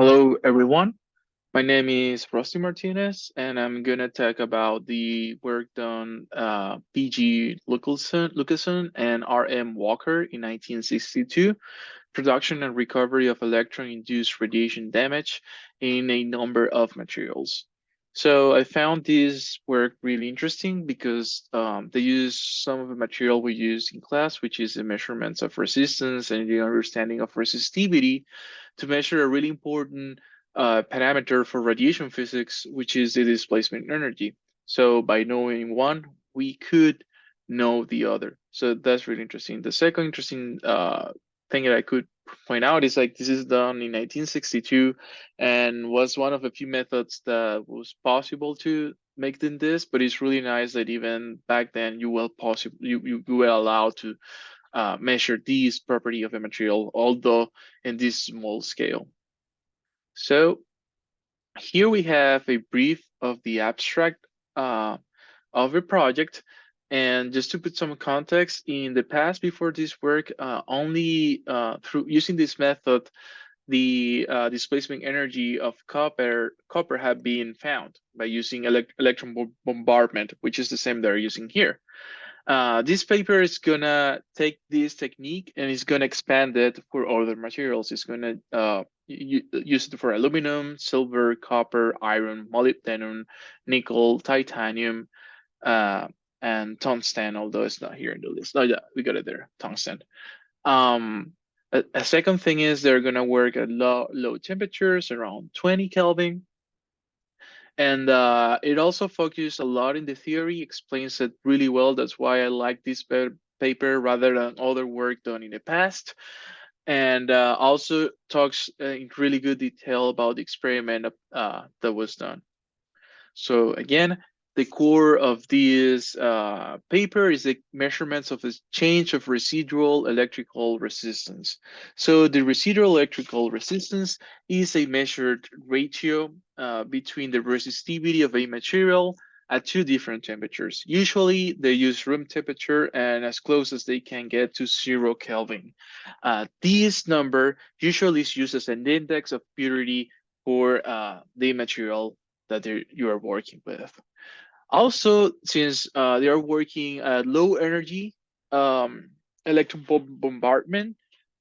Hello, everyone. My name is Rusty Martinez, and I'm gonna talk about the work done PG Lucasson and R.M. Walker in 1962, production and recovery of electron-induced radiation damage in a number of materials. So I found this work really interesting because they use some of the material we use in class, which is the measurements of resistance and the understanding of resistivity to measure a really important parameter for radiation physics, which is the displacement energy. So by knowing one, we could know the other. So that's really interesting. The second interesting thing that I could point out is like this is done in 1962 and was one of the few methods that was possible to make than this, but it's really nice that even back then you were allowed to measure this property of a material, although in this small scale. So here we have a brief of the abstract of a project. And just to put some context, in the past before this work, only through using this method, the displacement energy of copper had been found by using electron bombardment, which is the same they're using here. This paper is gonna take this technique and it's gonna expand it for other materials. It's gonna use it for aluminum, silver, copper, iron, molybdenum, nickel, titanium, uh, and tungsten, although it's not here in the list. Oh yeah, we got it there, tungsten. A second thing is they're gonna work at low temperatures, around 20 Kelvin. And it also focuses a lot in the theory, explains it really well. That's why I like this paper rather than other work done in the past. And also talks in really good detail about the experiment that was done. So again, the core of this paper is the measurements of the change of residual electrical resistance. So the residual electrical resistance is a measured ratio between the resistivity of a material at two different temperatures. Usually they use room temperature and as close as they can get to 0 Kelvin. This number usually is used as an index of purity for the material that you are working with. Also, since they are working at low energy um, electron bombardment,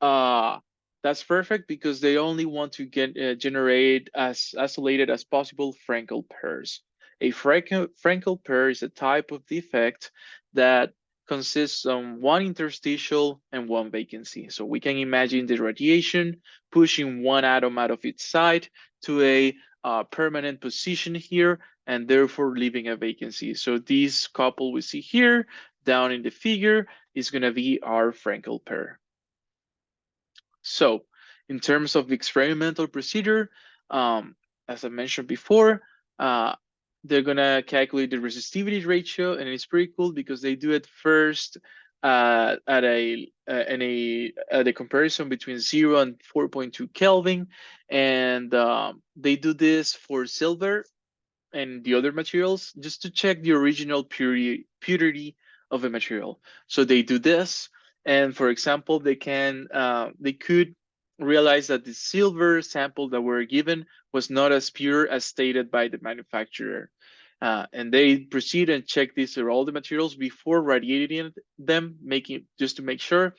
uh, that's perfect because they only want to generate as isolated as possible Frankel pairs. A Frankel pair is a type of defect that consists of one interstitial and one vacancy. So we can imagine the radiation pushing one atom out of its side to a permanent position here and therefore leaving a vacancy. So this couple we see here down in the figure is going to be our Frankel pair. So in terms of the experimental procedure, as I mentioned before, uh, they're gonna calculate the resistivity ratio, and it's pretty cool because they do it first at a comparison between 0 and 4.2 Kelvin, and they do this for silver and the other materials just to check the original purity of a material. So they do this, and for example, they could realize that the silver sample that were given was not as pure as stated by the manufacturer. And they proceed and check these are all the materials before radiating them, making just to make sure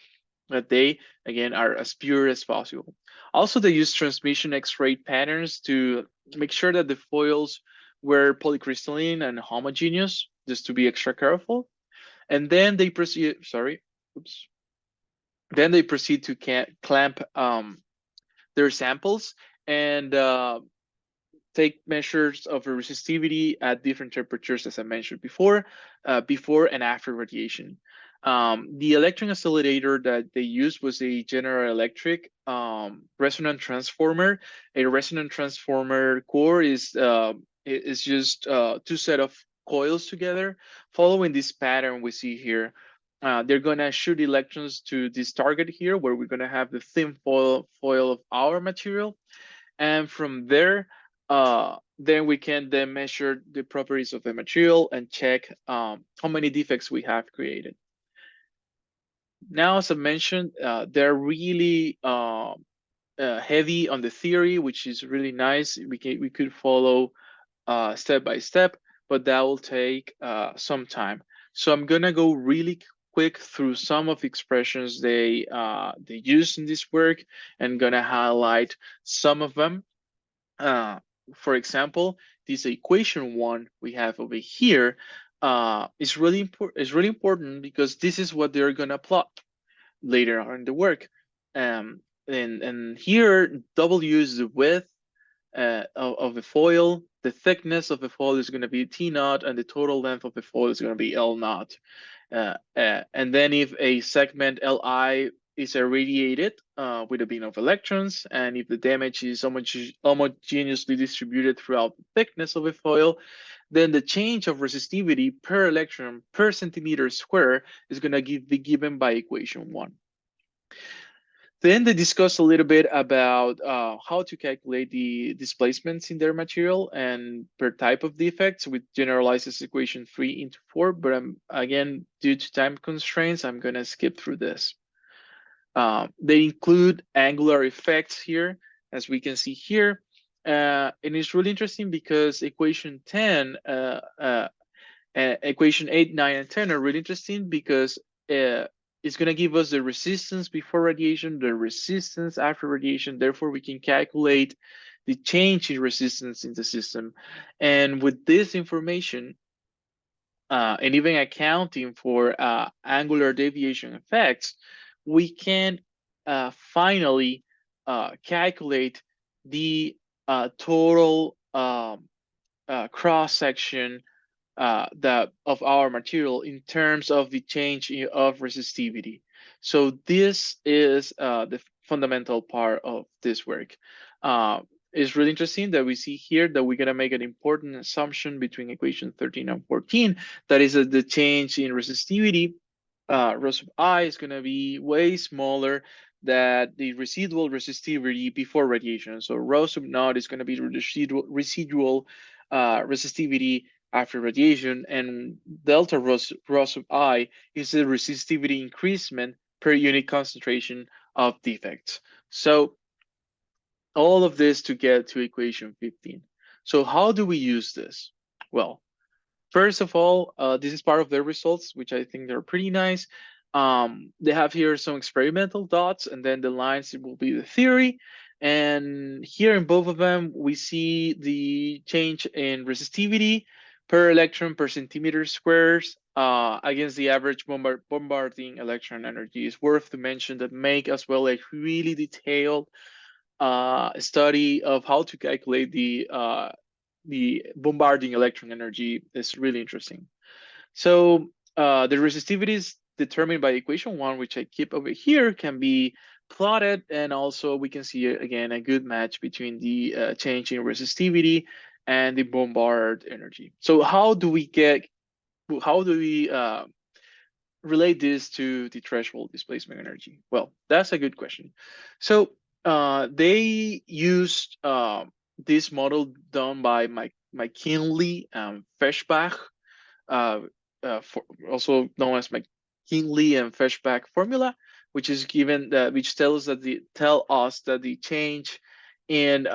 that they again are as pure as possible. Also, they use transmission X-ray patterns to make sure that the foils were polycrystalline and homogeneous, just to be extra careful. And then they proceed, sorry, oops. Then they proceed to clamp their samples and take measures of resistivity at different temperatures, as I mentioned before and after radiation. The electron oscillator that they used was a General Electric resonant transformer. A resonant transformer core is just two set of coils together, following this pattern we see here. They're gonna shoot electrons to this target here, where we're gonna have the thin foil of our material, and from there, then we can then measure the properties of the material and check how many defects we have created. Now, as I mentioned, they're really heavy on the theory, which is really nice. We could follow step by step, but that will take some time. So I'm gonna go really quick through some of the expressions they use in this work, and gonna highlight some of them. Uh, for example, this equation one we have over here is really important. Is really important because this is what they're gonna plot later on in the work. Um, and here W is the width of the foil. The thickness of the foil is going to be T naught, and the total length of the foil is going to be L naught. And then if a segment Li is irradiated with a beam of electrons, and if the damage is homogeneously distributed throughout the thickness of the foil, then the change of resistivity per electron per centimeter square is going to be given by equation one. Then they discuss a little bit about how to calculate the displacements in their material and per type of defects, which generalizes equation 3 into 4. But again, due to time constraints, I'm going to skip through this. They include angular effects here, as we can see here. And it's really interesting because equation 10, equation 8, 9, and 10 are really interesting because it's going to give us the resistance before radiation, the resistance after radiation. Therefore, we can calculate the change in resistance in the system. And with this information, and even accounting for angular deviation effects, we can finally calculate the total cross section of our material in terms of the change of resistivity. So this is the fundamental part of this work. It's really interesting that we see here that we're gonna make an important assumption between equation 13 and 14, that is that the change in resistivity, rho sub I is gonna be way smaller than the residual resistivity before radiation. So rho sub naught is gonna be residual resistivity after radiation, and delta rho sub I is the resistivity increasement per unit concentration of defects. So all of this to get to equation 15. So how do we use this? Well, first of all, this is part of their results, which I think they're pretty nice. They have here some experimental dots, and then the lines will be the theory. And here in both of them, we see the change in resistivity per electron per centimeter squares against the average bombarding electron energy. It's worth to mention that make as well a really detailed study of how to calculate the bombarding electron energy is really interesting. So the resistivities determined by equation one, which I keep over here, can be plotted, and also we can see again a good match between the change in resistivity and the bombard energy. So how do we relate this to the threshold displacement energy? Well, that's a good question. So they used this model done by McKinley and Feshbach, uh, also known as McKinley and Feshbach formula, which is given that which tells us that the change in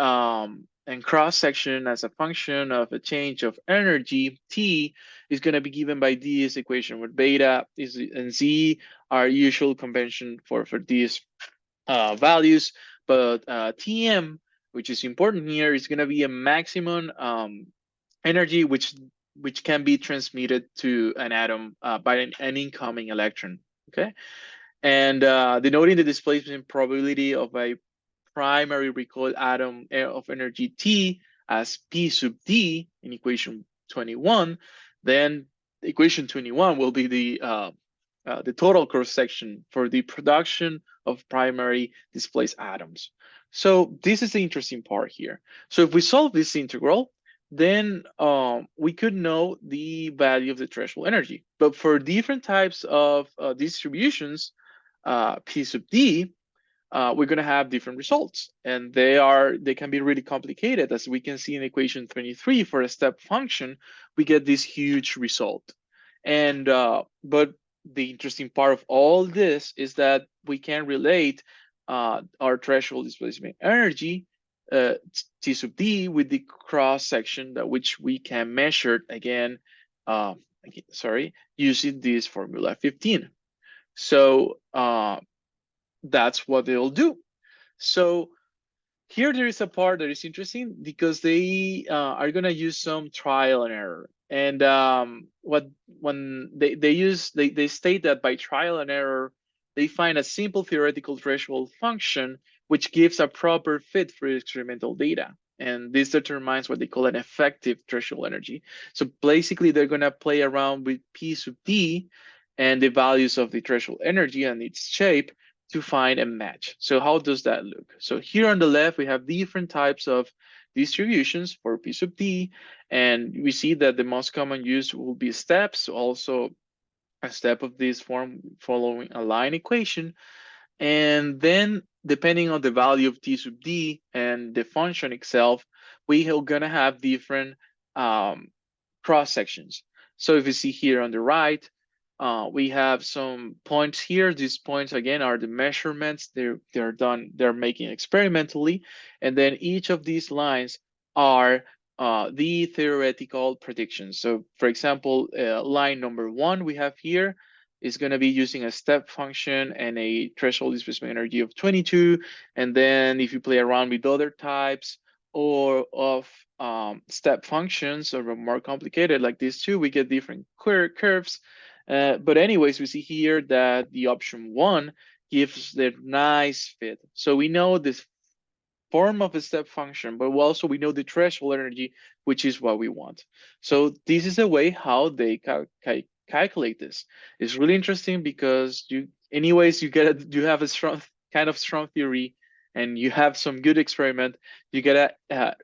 cross section as a function of a change of energy T is going to be given by this equation, where beta is and Z are usual convention for these values, but Tm, which is important here, is going to be a maximum energy which can be transmitted to an atom by an incoming electron. Okay, and denoting the displacement probability of a primary recoil atom of energy T as P sub D in equation 21, then equation 21 will be the total cross section for the production of primary displaced atoms. So this is the interesting part here. So if we solve this integral, then we could know the value of the threshold energy. But for different types of distributions, P sub D, we're going to have different results, and they can be really complicated. As we can see in equation 23, for a step function, we get this huge result. And but the interesting part of all this is that we can relate our threshold displacement energy, T sub D, with the cross section that which we can measure again, sorry, using this formula 15. So that's what they'll do. So here there is a part that is interesting because they are gonna use some trial and error. And when they state that by trial and error, they find a simple theoretical threshold function which gives a proper fit for experimental data. And this determines what they call an effective threshold energy. So basically, they're gonna play around with P sub D and the values of the threshold energy and its shape to find a match. So how does that look? So here on the left, we have different types of distributions for P sub D, and we see that the most common use will be steps, also a step of this form following a line equation. And then depending on the value of T sub D and the function itself, we are gonna have different um, cross sections. So if you see here on the right, we have some points here. These points again are the measurements. They're making experimentally, and then each of these lines are the theoretical predictions. So for example, line number 1 we have here is going to be using a step function and a threshold displacement energy of 22. And then if you play around with other types or of step functions or more complicated like these two, we get different curves. But anyways, we see here that the option 1 gives the nice fit. So we know this form of a step function, but also we know the threshold energy, which is what we want. So this is a way how they calculate this. It's really interesting because anyways, you have a strong theory, and you have some good experiment. You gotta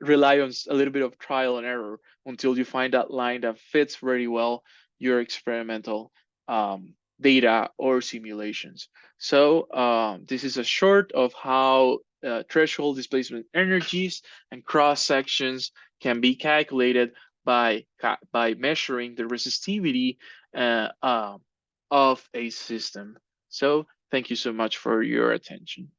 rely on a little bit of trial and error until you find that line that fits very well your experimental data or simulations. So this is a short of how threshold displacement energies and cross sections can be calculated by measuring the resistivity of a system. So thank you so much for your attention.